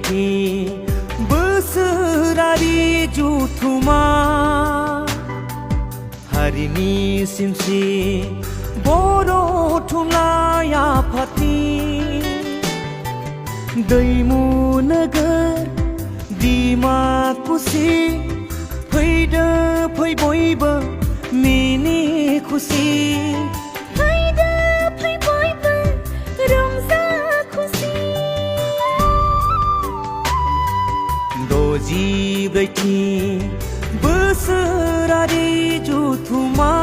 ब्रैथि बोसोरारि जुथुमा हारिनि सिनस्रि बर' थुनलाइ आफादनि दैमु नोगोर डिमाकुसि फैदो फै बयबो मिनि खुसि फैदो फै बयबो रंजा खुसि 64थि बोसोरारि जुथुमा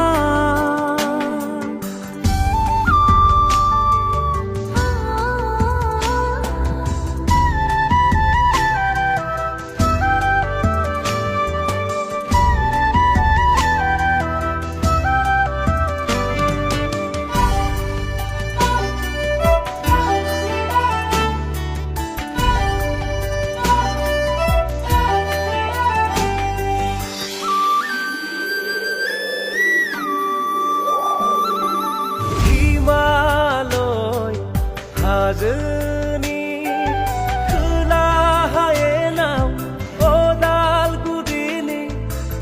हाजोनि खोला हायेनाव अदालगुरिनि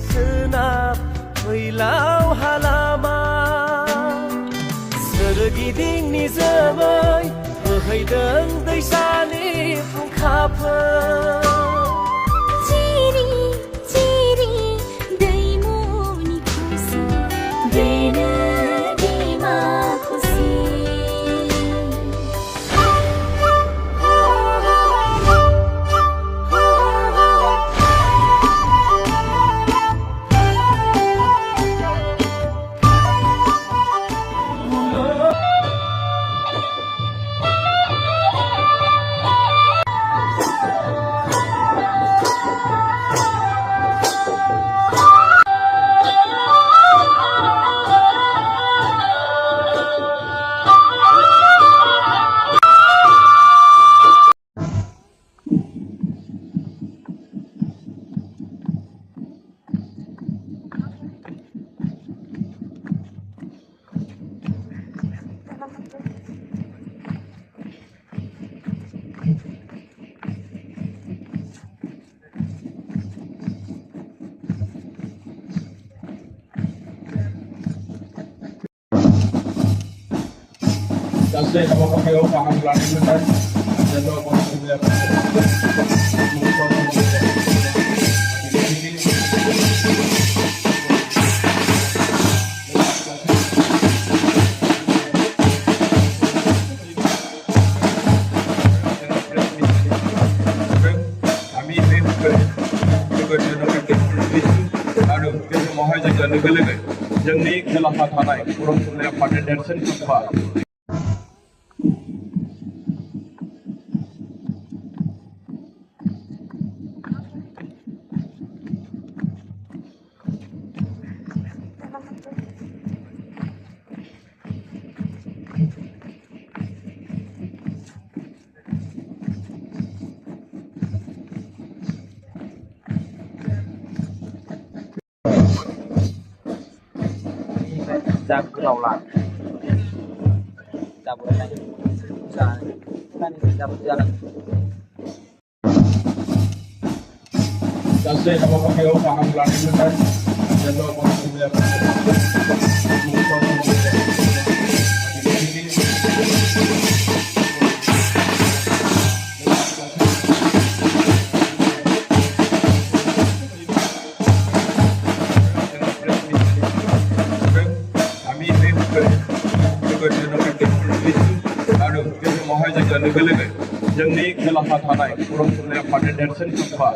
सोनाब फैलाव हालामा सोरगिदिं निजोमै बोहैदों दैसानि फुंखाफोर चिरि चिरि दैमुनि खुसि बेनो Dimakuchi Dasar apa kau paham lagi benar? Jadi apa yang जोंनि खोलाहा थानाय बर' थुनलाइ आफादनि देरसिन फुंखा Giang cứ đầu lại chào buổi này chào buổi này Dasar apa kau paham lagi benar? Jadi apa जोंनि खोलाहा थानाय बर' थुनलाइ आफादनि देरसिन फुंखा